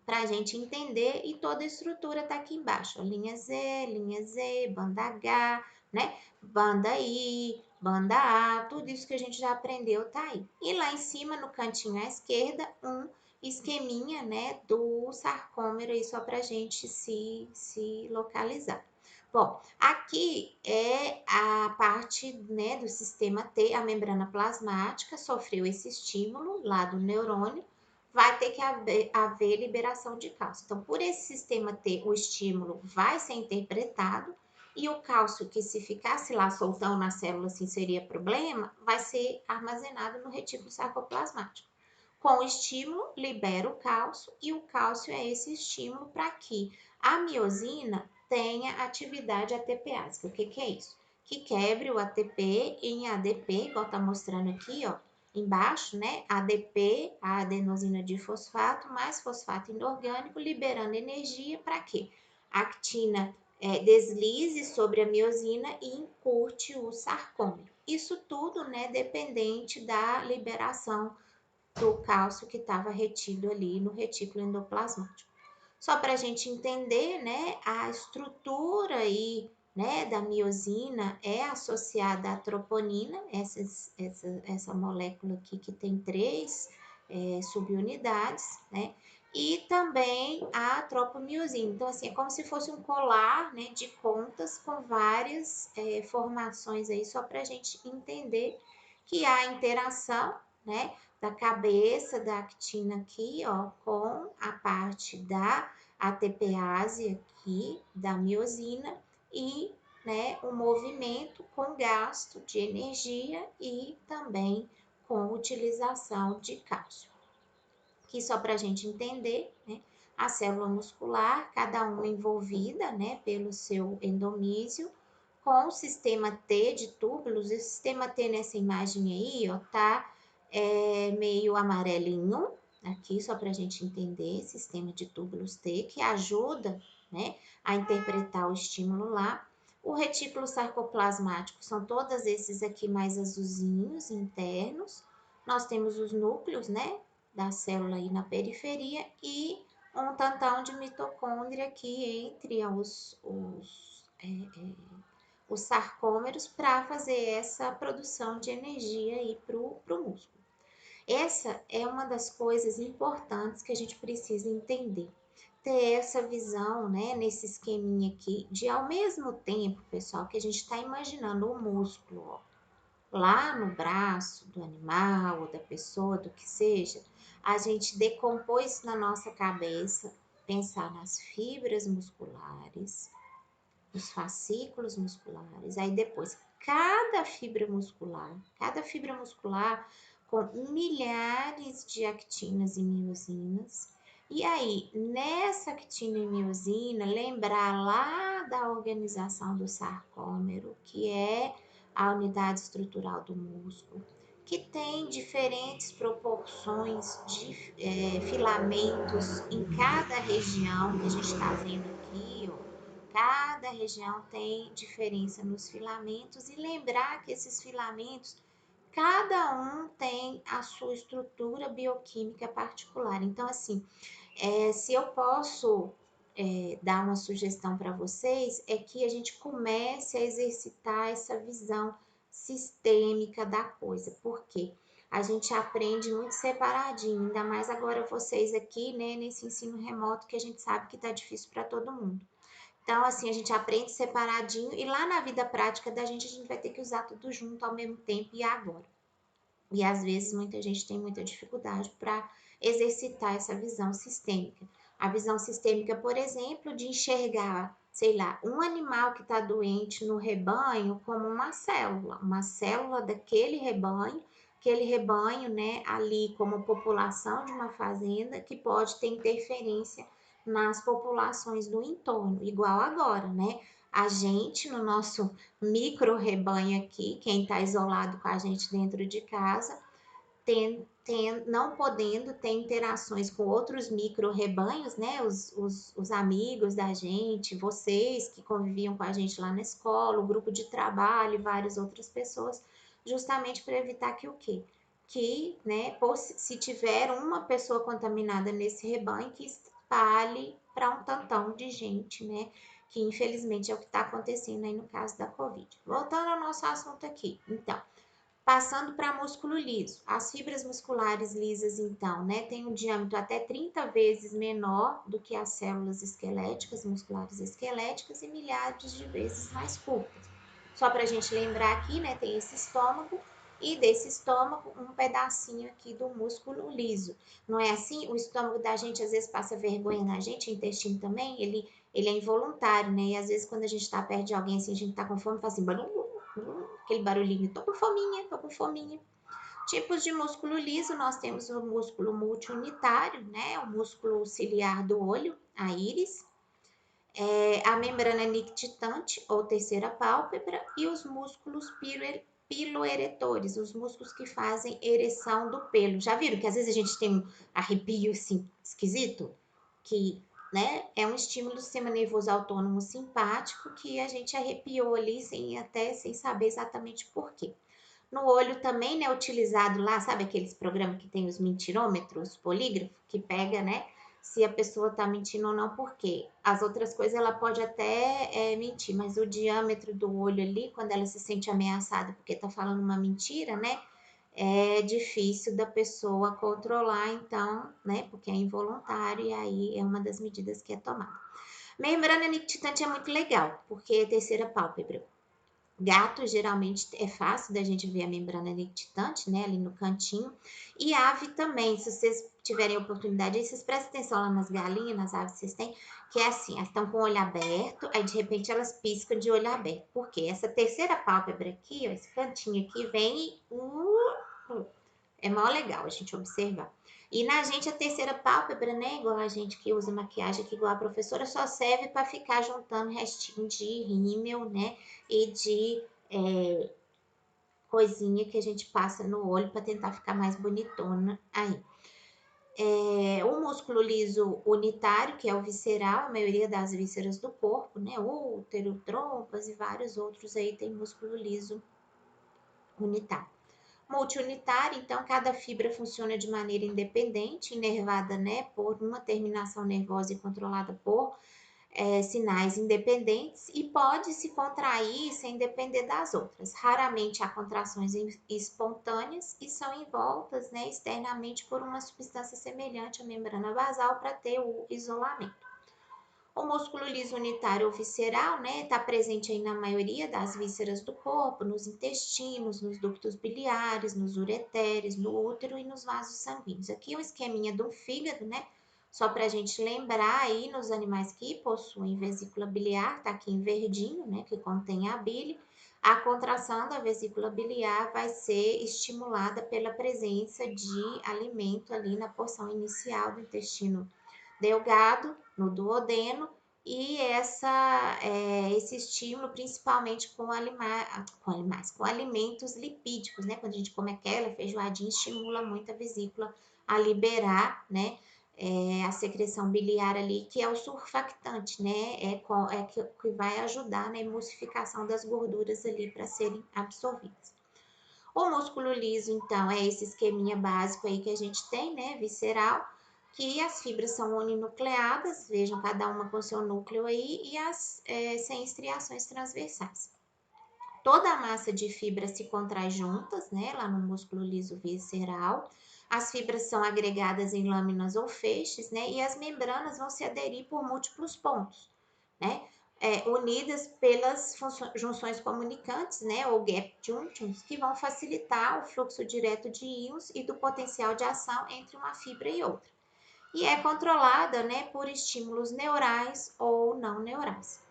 Speaker 1: Para a gente entender, e toda a estrutura está aqui embaixo, ó, linha Z, banda H, né? Banda I, banda A, tudo isso que a gente já aprendeu tá aí. E lá em cima, no cantinho à esquerda, um esqueminha, né, do sarcômero aí só para a gente se localizar. Bom, aqui é a parte, né, do sistema T, a membrana plasmática sofreu esse estímulo lá do neurônio, vai ter que haver liberação de cálcio. Então, por esse sistema T, o estímulo vai ser interpretado e o cálcio que se ficasse lá soltão na célula, assim, seria problema, vai ser armazenado no retículo sarcoplasmático. Com o estímulo, libera o cálcio e o cálcio é esse estímulo para que a miosina tenha atividade ATPase. O que é isso? Que quebre o ATP em ADP, igual tá mostrando aqui, ó, embaixo, né? ADP, a adenosina difosfato, mais fosfato inorgânico, liberando energia para quê? A actina deslize sobre a miosina e encurte o sarcômero. Isso tudo, né, dependente da liberação do cálcio que estava retido ali no retículo endoplasmático. Só para a gente entender, né, a estrutura aí, né, da miosina é associada à troponina, essa molécula aqui que tem 3 subunidades, né, e também a tropomiosina. Então, assim, é como se fosse um colar, né, de contas com várias formações aí, só para a gente entender que há interação, né, da cabeça da actina aqui, ó, com a parte da ATPase aqui, da miosina, e, né, o movimento com gasto de energia e também com utilização de cálcio. Aqui só para a gente entender, né, a célula muscular, cada uma envolvida, né, pelo seu endomísio, com o sistema T de túbulos. O sistema T nessa imagem aí, ó, tá meio amarelinho, aqui só para a gente entender, sistema de túbulos T, que ajuda, né, a interpretar o estímulo lá. O retículo sarcoplasmático são todos esses aqui mais azulzinhos internos. Nós temos os núcleos, né, da célula aí na periferia e um tantão de mitocôndria aqui entre os sarcômeros para fazer essa produção de energia aí para o músculo. Essa é uma das coisas importantes que a gente precisa entender. Ter essa visão, né, nesse esqueminha aqui, de ao mesmo tempo, pessoal, que a gente está imaginando o músculo, ó, lá no braço do animal ou da pessoa, do que seja, a gente decompôs isso na nossa cabeça, pensar nas fibras musculares, nos fascículos musculares, aí depois cada fibra muscular com milhares de actinas e miosinas. E aí, nessa actina e miosina, lembrar lá da organização do sarcômero, que é a unidade estrutural do músculo, que tem diferentes proporções de filamentos em cada região que a gente está vendo aqui, ó. Cada região tem diferença nos filamentos e lembrar que esses filamentos, cada um tem a sua estrutura bioquímica particular. Então, assim, se eu posso dar uma sugestão para vocês, é que a gente comece a exercitar essa visão sistêmica da coisa. Por quê? A gente aprende muito separadinho, ainda mais agora vocês aqui, né, nesse ensino remoto que a gente sabe que tá difícil para todo mundo. Então, assim, a gente aprende separadinho e lá na vida prática da gente, a gente vai ter que usar tudo junto ao mesmo tempo e agora. E às vezes muita gente tem muita dificuldade para exercitar essa visão sistêmica. A visão sistêmica, por exemplo, de enxergar, sei lá, um animal que está doente no rebanho como uma célula daquele rebanho, aquele rebanho, né, ali como população de uma fazenda que pode ter interferência nas populações do entorno, igual agora, né? A gente, no nosso micro rebanho aqui, quem está isolado com a gente dentro de casa, não podendo ter interações com outros micro rebanhos, né? Os amigos da gente, vocês que conviviam com a gente lá na escola, o grupo de trabalho e várias outras pessoas, justamente para evitar que o quê? Que, né, se tiver uma pessoa contaminada nesse rebanho, que espalhe para um tantão de gente, né? Que infelizmente é o que está acontecendo aí no caso da Covid. Voltando ao nosso assunto aqui, então. Passando para músculo liso. As fibras musculares lisas, então, né, têm um diâmetro até 30 vezes menor do que as células esqueléticas, musculares esqueléticas, e milhares de vezes mais curtas. Só para a gente lembrar aqui, né, tem esse estômago, e desse estômago, um pedacinho aqui do músculo liso. Não é assim? O estômago da gente às vezes passa vergonha na gente, o intestino também, ele é involuntário, né? E às vezes quando a gente está perto de alguém, assim, a gente está com fome, faz assim, aquele barulhinho, tô com fominha, tô com fominha. Tipos de músculo liso, nós temos o músculo multiunitário, né? O músculo ciliar do olho, a íris, a membrana nictitante, ou terceira pálpebra, e os músculos piloeretores, os músculos que fazem ereção do pelo. Já viram que às vezes a gente tem um arrepio assim esquisito? Que, né, é um estímulo do sistema nervoso autônomo simpático que a gente arrepiou ali sem saber exatamente por quê. No olho também, né, utilizado lá, sabe aqueles programas que tem os mentirômetros, polígrafo, que pega, né, se a pessoa tá mentindo ou não, por quê? As outras coisas ela pode até mentir, mas o diâmetro do olho ali, quando ela se sente ameaçada porque tá falando uma mentira, né, é difícil da pessoa controlar, então, né, porque é involuntário e aí é uma das medidas que é tomada. Membrana nictitante é muito legal, porque é terceira pálpebra. Gato, geralmente, é fácil da gente ver a membrana nictitante, né, ali no cantinho. E ave também, se vocês tiverem oportunidade, vocês prestem atenção lá nas galinhas, nas aves que vocês têm, que é assim, elas estão com o olho aberto, aí de repente elas piscam de olho aberto. Por quê? Essa terceira pálpebra aqui, ó, esse cantinho aqui, vem e... é mó legal a gente observar. E na gente, a terceira pálpebra, né, igual a gente que usa maquiagem aqui, igual a professora, só serve para ficar juntando restinho de rímel, né, e de coisinha que a gente passa no olho para tentar ficar mais bonitona aí. O músculo liso unitário, que é o visceral, a maioria das vísceras do corpo, né? Útero, trompas e vários outros aí tem músculo liso unitário. Multiunitário, então cada fibra funciona de maneira independente, inervada, né, por uma terminação nervosa e controlada por sinais independentes e pode se contrair sem depender das outras. Raramente há contrações espontâneas e são envoltas, né, externamente por uma substância semelhante à membrana basal para ter o isolamento. O músculo liso unitário ou visceral, né, está presente aí na maioria das vísceras do corpo, nos intestinos, nos ductos biliares, nos ureteres, no útero e nos vasos sanguíneos. Aqui um esqueminha do fígado, né, só para a gente lembrar aí nos animais que possuem vesícula biliar, tá aqui em verdinho, né, que contém a bile. A contração da vesícula biliar vai ser estimulada pela presença de alimento ali na porção inicial do intestino delgado, no duodeno, e esse estímulo principalmente com alimentos lipídicos, né? Quando a gente come aquela feijoadinha, estimula muito a vesícula a liberar, né? A secreção biliar ali, que é o surfactante, né? Que vai ajudar na emulsificação das gorduras ali para serem absorvidas. O músculo liso, então, é esse esqueminha básico aí que a gente tem, né? Visceral, que as fibras são uninucleadas, vejam, cada uma com seu núcleo aí, e sem estriações transversais. Toda a massa de fibra se contrai juntas, né, lá no músculo liso visceral. As fibras são agregadas em lâminas ou feixes, né, e as membranas vão se aderir por múltiplos pontos, né, unidas pelas junções comunicantes, né, ou gap junctions, que vão facilitar o fluxo direto de íons e do potencial de ação entre uma fibra e outra. E é controlada, né, por estímulos neurais ou não neurais.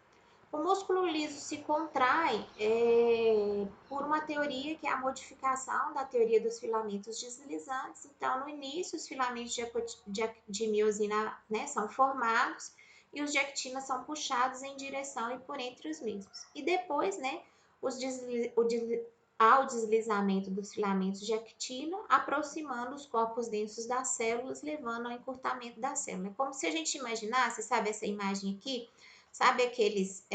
Speaker 1: O músculo liso se contrai por uma teoria que é a modificação da teoria dos filamentos deslizantes. Então, no início, os filamentos de miosina, né, são formados e os de actina são puxados em direção e por entre os mesmos. E depois, né, ao deslizamento dos filamentos de actina, aproximando os corpos densos das células, levando ao encurtamento da célula. É como se a gente imaginasse, sabe essa imagem aqui? Sabe aqueles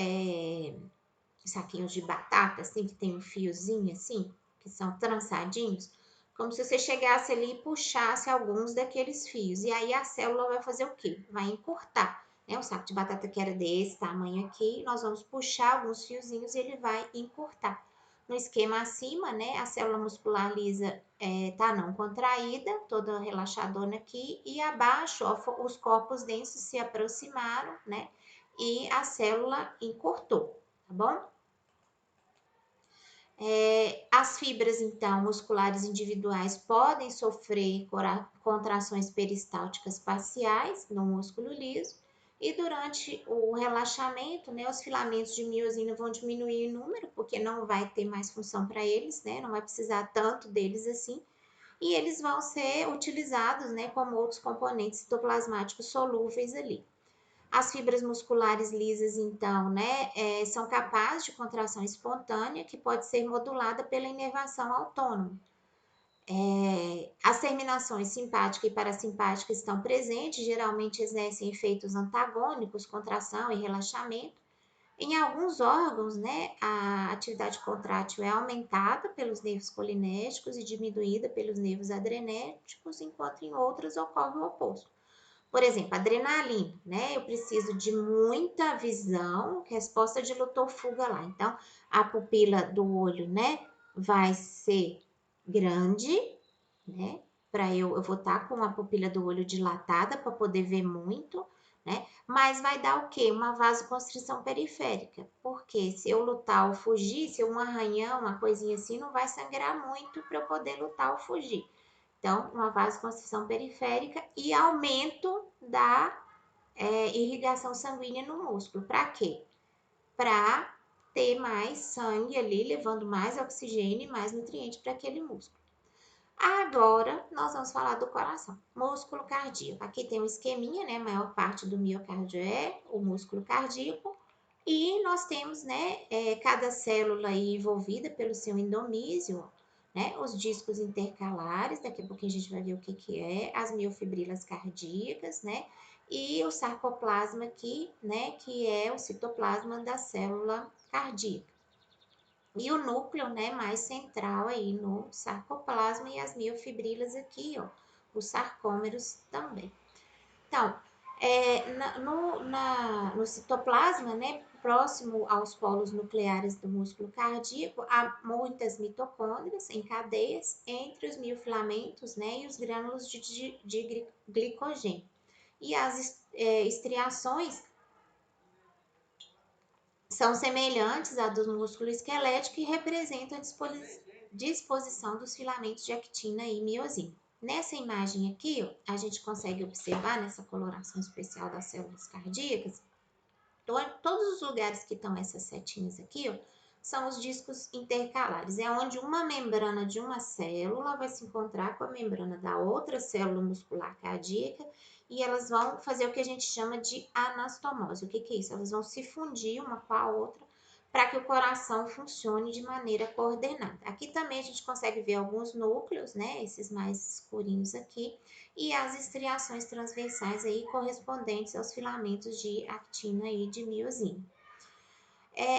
Speaker 1: saquinhos de batata, assim, que tem um fiozinho, assim, que são trançadinhos? Como se você chegasse ali e puxasse alguns daqueles fios. E aí a célula vai fazer o quê? Vai encurtar. Né? O saco de batata que era desse tamanho aqui, nós vamos puxar alguns fiozinhos e ele vai encurtar. No esquema acima, né, a célula muscular lisa tá não contraída, toda relaxadona aqui, e abaixo, ó, os corpos densos se aproximaram, né, e a célula encurtou, tá bom? As fibras, então, musculares individuais podem sofrer contrações peristálticas parciais no músculo liso, e durante o relaxamento, né, os filamentos de miosina vão diminuir em número, porque não vai ter mais função para eles, né, não vai precisar tanto deles assim, e eles vão ser utilizados, né, como outros componentes citoplasmáticos solúveis ali. As fibras musculares lisas, então, né, são capazes de contração espontânea, que pode ser modulada pela inervação autônoma. As terminações simpática e parasimpática estão presentes, geralmente exercem efeitos antagônicos, contração e relaxamento. Em alguns órgãos, né, a atividade contrátil é aumentada pelos nervos colinérgicos e diminuída pelos nervos adrenérgicos, enquanto em outros ocorre o oposto. Por exemplo, adrenalina, né? Eu preciso de muita visão, resposta de luta ou fuga lá. Então, a pupila do olho, né, vai ser grande, né? Eu vou estar com a pupila do olho dilatada para poder ver muito, né? Mas vai dar o quê? Uma vasoconstrição periférica. Porque se eu lutar ou fugir, se um arranhão, uma coisinha assim, não vai sangrar muito para eu poder lutar ou fugir. Então, uma vasoconstrição periférica e aumento da irrigação sanguínea no músculo. Para quê? Para ter mais sangue ali, levando mais oxigênio e mais nutriente para aquele músculo. Agora, nós vamos falar do coração. Músculo cardíaco. Aqui tem um esqueminha, né? A maior parte do miocárdio é o músculo cardíaco. E nós temos, né, cada célula aí envolvida pelo seu endomísio, né? Os discos intercalares, daqui a pouquinho a gente vai ver o que que é, as miofibrilas cardíacas, né? E o sarcoplasma aqui, né? Que é o citoplasma da célula cardíaca. E o núcleo, né, mais central aí no sarcoplasma e as miofibrilas aqui, ó, os sarcômeros também. Então, no citoplasma, né, próximo aos polos nucleares do músculo cardíaco, há muitas mitocôndrias em cadeias entre os miofilamentos, né, e os grânulos de glicogênio. E as estriações são semelhantes à do músculo esquelético e representam a disposição dos filamentos de actina e miosina. Nessa imagem aqui, ó, a gente consegue observar nessa coloração especial das células cardíacas, todos os lugares que estão essas setinhas aqui, ó, são os discos intercalares. É onde uma membrana de uma célula vai se encontrar com a membrana da outra célula muscular cardíaca e elas vão fazer o que a gente chama de anastomose. O que que é isso? Elas vão se fundir uma com a outra para que o coração funcione de maneira coordenada. Aqui também a gente consegue ver alguns núcleos, né? Esses mais escurinhos aqui, e as estriações transversais aí correspondentes aos filamentos de actina e de miosina.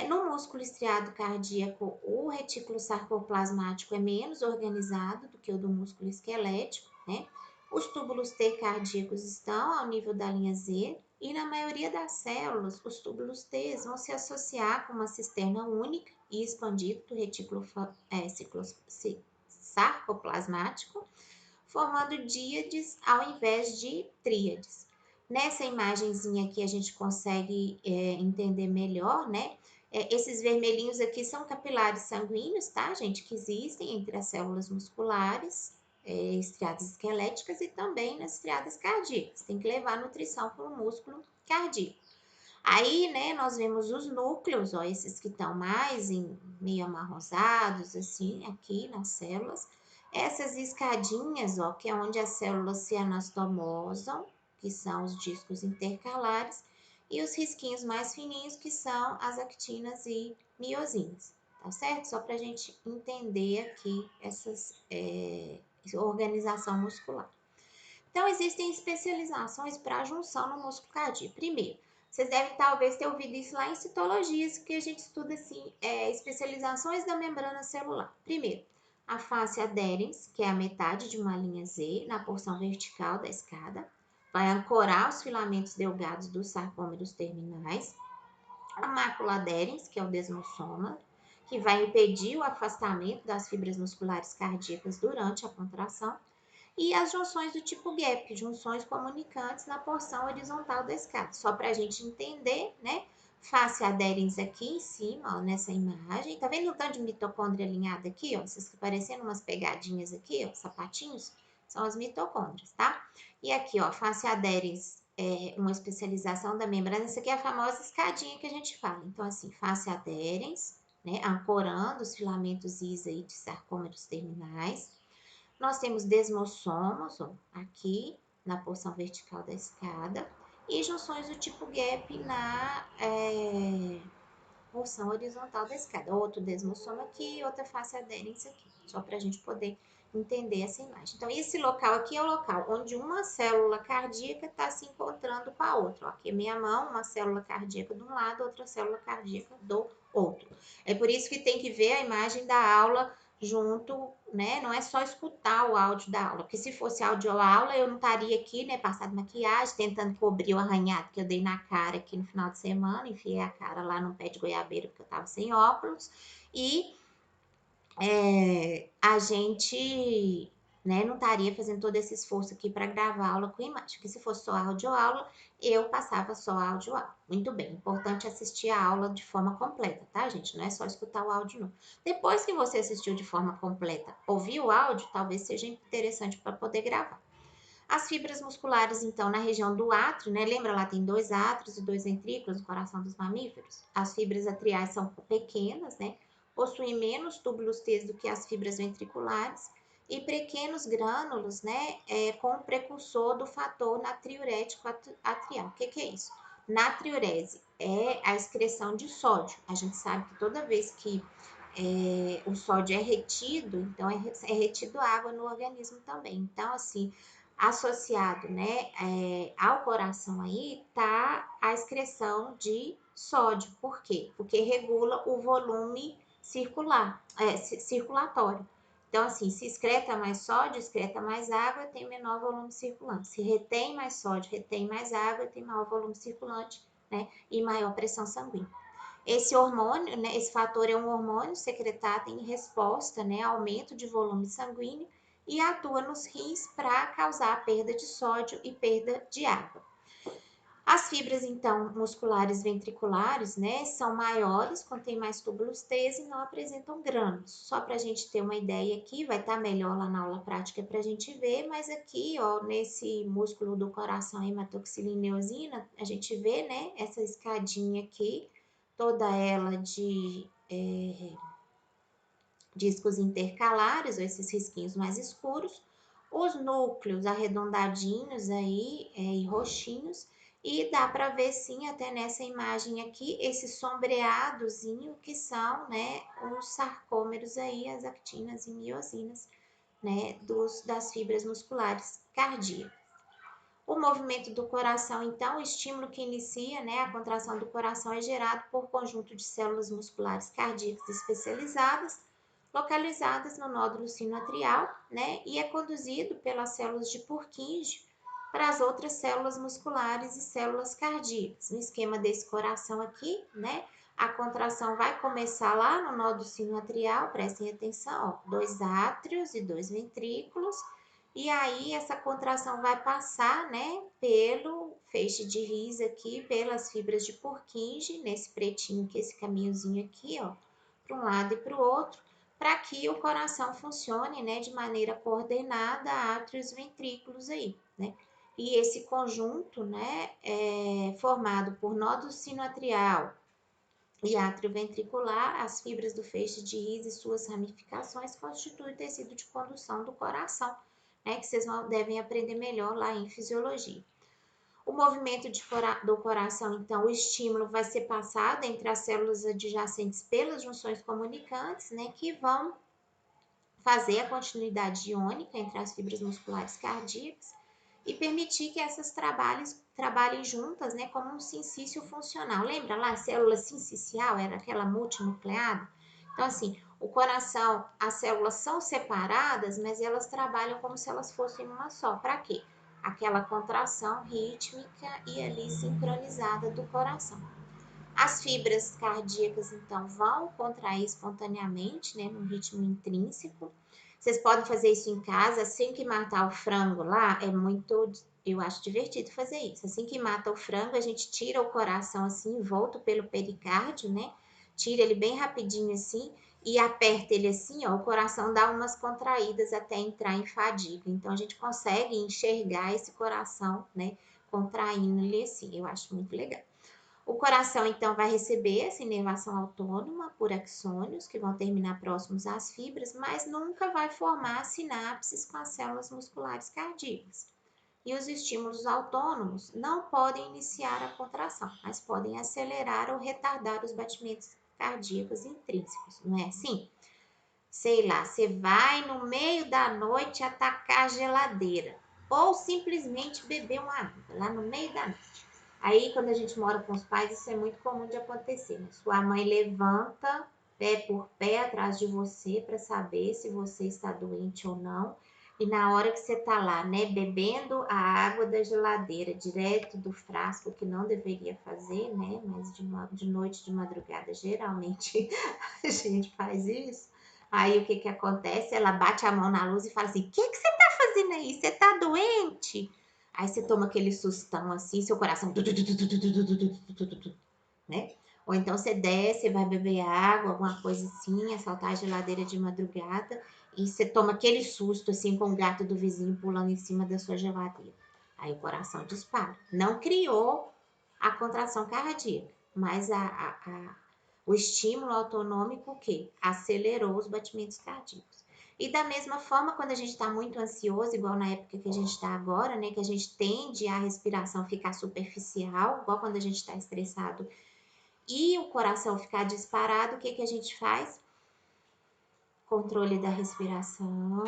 Speaker 1: No músculo estriado cardíaco, o retículo sarcoplasmático é menos organizado do que o do músculo esquelético, né? Os túbulos T cardíacos estão ao nível da linha Z e na maioria das células, os túbulos T vão se associar com uma cisterna única e expandida do retículo sarcoplasmático, formando díades ao invés de tríades. Nessa imagenzinha aqui a gente consegue entender melhor, né? Esses vermelhinhos aqui são capilares sanguíneos, tá, gente? Que existem entre as células musculares, estriadas esqueléticas e também nas estriadas cardíacas. Tem que levar nutrição para o músculo cardíaco. Aí, né, nós vemos os núcleos, ó, esses que estão mais meio amarrosados, assim, aqui nas células. Essas escadinhas, ó, que é onde as células se anastomosam, que são os discos intercalares, e os risquinhos mais fininhos, que são as actinas e miosinas, tá certo? Só para a gente entender aqui essas organização muscular. Então, existem especializações para a junção no músculo cardíaco. Primeiro, vocês devem talvez ter ouvido isso lá em citologias, que a gente estuda assim, especializações da membrana celular. Primeiro, a face adherens, que é a metade de uma linha Z na porção vertical da escada, vai ancorar os filamentos delgados dos sarcômeros terminais. A mácula adherens, que é o desmossoma, que vai impedir o afastamento das fibras musculares cardíacas durante a contração. E as junções do tipo gap, junções comunicantes na porção horizontal da escada. Só para a gente entender, né? Face adherens aqui em cima, ó, nessa imagem. Tá vendo o tanto de mitocôndria alinhada aqui, ó? Essas que parecendo umas pegadinhas aqui, ó, sapatinhos, são as mitocôndrias, tá? E aqui, ó, face adherens é uma especialização da membrana. Essa aqui é a famosa escadinha que a gente fala. Então, assim, face adherens, né? Ancorando os filamentos ISA e de sarcômeros terminais. Nós temos desmossomos, ó, aqui na porção vertical da escada, e junções do tipo gap na porção horizontal da escada. Outro desmossoma aqui e outra face adherência aqui, só para a gente poder entender essa imagem. Então, esse local aqui é o local onde uma célula cardíaca está se encontrando com a outra. Ó, aqui é minha mão, uma célula cardíaca de um lado, outra célula cardíaca do outro. É por isso que tem que ver a imagem da aula junto, né? Não é só escutar o áudio da aula, porque se fosse áudio aula, eu não estaria aqui, né, passando maquiagem, tentando cobrir o arranhado que eu dei na cara aqui no final de semana, enfiei a cara lá no pé de goiabeira porque eu tava sem óculos, e a gente, né, não estaria fazendo todo esse esforço aqui para gravar a aula com imagem, porque se fosse só áudio aula, eu passava só áudio aula. Muito bem, importante assistir a aula de forma completa, tá, gente? Não é só escutar o áudio, não. Depois que você assistiu de forma completa, ouvir o áudio, talvez seja interessante para poder gravar. As fibras musculares, então, na região do átrio, né? Lembra lá, tem 2 átrios e 2 ventrículos no coração dos mamíferos? As fibras atriais são pequenas, né? Possuem menos túbulos T do que as fibras ventriculares e pequenos grânulos, né? Com o precursor do fator natriurético atrial. O que é isso? Natriurese é a excreção de sódio. A gente sabe que toda vez que o sódio é retido, então é retido água no organismo também. Então, assim, associado, né, ao coração aí, tá a excreção de sódio. Por quê? Porque regula o volume circulatório. Então, assim, se excreta mais sódio, excreta mais água, tem menor volume circulante. Se retém mais sódio, retém mais água, tem maior volume circulante, né, e maior pressão sanguínea. Esse hormônio, né, esse fator é um hormônio secretado em resposta, né, ao aumento de volume sanguíneo e atua nos rins para causar perda de sódio e perda de água. As fibras, então, musculares ventriculares, né, são maiores, contêm mais túbulos T e não apresentam grânulos. Só para a gente ter uma ideia aqui, vai estar melhor lá na aula prática para a gente ver, mas aqui, ó, nesse músculo do coração, hematoxilina e eosina, a gente vê, né, essa escadinha aqui, toda ela de discos intercalares, ou esses risquinhos mais escuros, os núcleos arredondadinhos aí e roxinhos, e dá para ver sim até nessa imagem aqui esse sombreadozinho que são, né, os sarcômeros aí, as actinas e miosinas, né, das fibras musculares cardíacas. O movimento do coração, então, o estímulo que inicia, né, a contração do coração é gerado por conjunto de células musculares cardíacas especializadas, localizadas no nódulo sinoatrial, né, e é conduzido pelas células de Purkinje para as outras células musculares e células cardíacas. No esquema desse coração aqui, né, a contração vai começar lá no nódulo sinoatrial, prestem atenção, ó, 2 átrios e 2 ventrículos, e aí essa contração vai passar, né, pelo feixe de Rees aqui, pelas fibras de Purkinje, nesse pretinho que é esse caminhozinho aqui, ó, para um lado e para o outro, para que o coração funcione, né, de maneira coordenada, átrios e ventrículos aí, né? E esse conjunto, né, é formado por nódulo sinoatrial e átrio ventricular, as fibras do feixe de Rees e suas ramificações constituem o tecido de condução do coração, né, que vocês devem aprender melhor lá em fisiologia. O movimento do coração, então, o estímulo vai ser passado entre as células adjacentes pelas junções comunicantes, né, que vão fazer a continuidade iônica entre as fibras musculares cardíacas e permitir que essas trabalhem juntas, né, como um sincício funcional. Lembra lá a célula sincicial, era aquela multinucleada? Então, assim, o coração, as células são separadas, mas elas trabalham como se elas fossem uma só. Para quê? Aquela contração rítmica e ali sincronizada do coração. As fibras cardíacas, então, vão contrair espontaneamente, né, no ritmo intrínseco. Vocês podem fazer isso em casa, assim que matar o frango lá, eu acho divertido fazer isso. Assim que mata o frango, a gente tira o coração assim, envolto pelo pericárdio, né? Tira ele bem rapidinho assim e aperta ele assim, ó, o coração dá umas contraídas até entrar em fadiga. Então a gente consegue enxergar esse coração, né, contraindo ele assim. Eu acho muito legal. O coração, então, vai receber essa inervação autônoma por axônios, que vão terminar próximos às fibras, mas nunca vai formar sinapses com as células musculares cardíacas. E os estímulos autônomos não podem iniciar a contração, mas podem acelerar ou retardar os batimentos cardíacos intrínsecos, não é assim? Sei lá, você vai no meio da noite atacar a geladeira, ou simplesmente beber uma água lá no meio da noite. Aí, quando a gente mora com os pais, isso é muito comum de acontecer, né? Sua mãe levanta pé por pé atrás de você para saber se você está doente ou não. E na hora que você está lá, né, bebendo a água da geladeira, direto do frasco, que não deveria fazer, né? Mas de noite, de madrugada, geralmente a gente faz isso. Aí o que que acontece? Ela bate a mão na luz e fala assim: o que que você está fazendo aí? Você está doente? Aí você toma aquele sustão assim, seu coração, né? Ou então você desce, vai beber água, alguma coisa assim, assaltar a geladeira de madrugada e você toma aquele susto assim com o gato do vizinho pulando em cima da sua geladeira. Aí o coração dispara. Não criou a contração cardíaca, mas o estímulo autonômico que acelerou os batimentos cardíacos. E da mesma forma, quando a gente está muito ansioso, igual na época que a gente está agora, né, que a gente tende a respiração ficar superficial, igual quando a gente está estressado e o coração ficar disparado, o que que a gente faz? controle da respiração.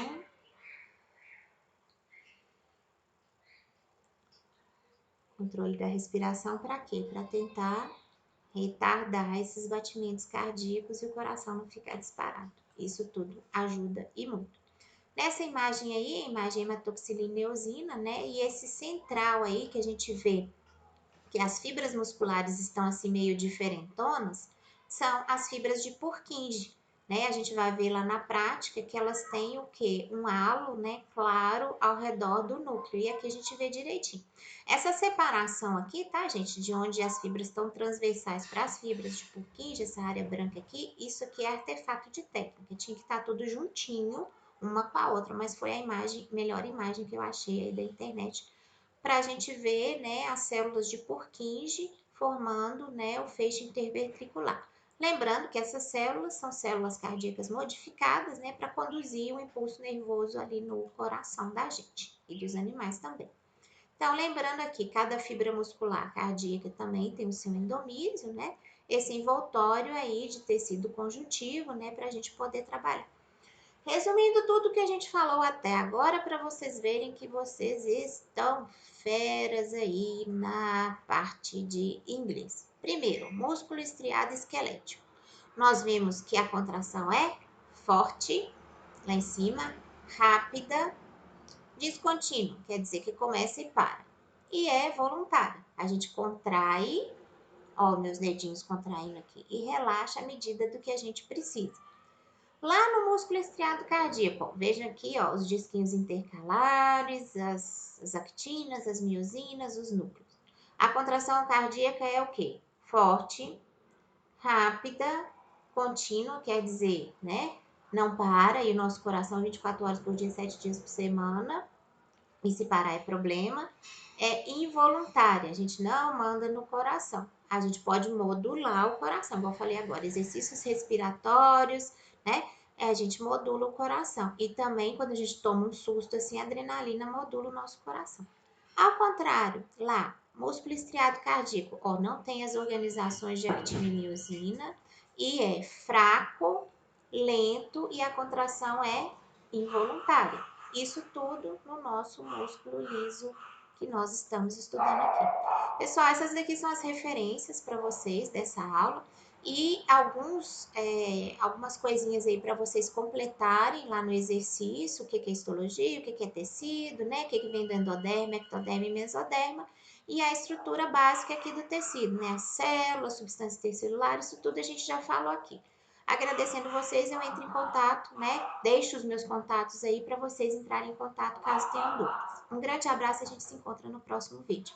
Speaker 1: Controle da respiração para quê? Para tentar retardar esses batimentos cardíacos e o coração não ficar disparado. Isso tudo ajuda e muito. Nessa imagem aí, a imagem hematoxilina e eosina, né? E esse central aí que a gente vê que as fibras musculares estão assim meio diferentonas, são as fibras de Purkinje, né? A gente vai ver lá na prática que elas têm o quê? Um halo, né, claro ao redor do núcleo. E aqui a gente vê direitinho. Essa separação aqui, tá, gente, de onde as fibras estão transversais para as fibras de Purkinje, essa área branca aqui, isso aqui é artefato de técnica. Tinha que estar tudo juntinho, uma com a outra, mas foi a imagem, melhor imagem que eu achei aí da internet para a gente ver, né, as células de Purkinje formando, né, o feixe interventricular. Lembrando que essas células são células cardíacas modificadas, né, para conduzir o impulso nervoso ali no coração da gente e dos animais também. Então, lembrando aqui, cada fibra muscular cardíaca também tem o seu endomísio, né, esse envoltório aí de tecido conjuntivo, né, para a gente poder trabalhar. Resumindo tudo que a gente falou até agora, para vocês verem que vocês estão feras aí na parte de inglês. Primeiro, músculo estriado esquelético. Nós vimos que a contração é forte, lá em cima, rápida, descontínua, quer dizer que começa e para. E é voluntária. A gente contrai, ó, meus dedinhos contraindo aqui, e relaxa à medida do que a gente precisa. Lá no músculo estriado cardíaco, veja aqui, ó, os disquinhos intercalares, as actinas, as miosinas, os núcleos. A contração cardíaca é o quê? Forte, rápida, contínua, quer dizer, né? Não para, e o nosso coração 24 horas por dia, 7 dias por semana. E se parar é problema. É involuntária, a gente não manda no coração. A gente pode modular o coração, como eu falei agora, exercícios respiratórios, né? A gente modula o coração. E também, quando a gente toma um susto, assim, a adrenalina modula o nosso coração. Ao contrário, lá, músculo estriado cardíaco, ó, não tem as organizações de actina e miosina e é fraco, lento e a contração é involuntária. Isso tudo no nosso músculo liso que nós estamos estudando aqui. Pessoal, essas daqui são as referências para vocês dessa aula e algumas coisinhas aí para vocês completarem lá no exercício, o que é histologia, o que é tecido, né? O que vem do endoderma, ectoderma e mesoderma, e a estrutura básica aqui do tecido, né? As células, substâncias intercelulares, isso tudo a gente já falou aqui. Agradecendo vocês, eu entro em contato, né? Deixo os meus contatos aí para vocês entrarem em contato caso tenham dúvidas. Um grande abraço e a gente se encontra no próximo vídeo.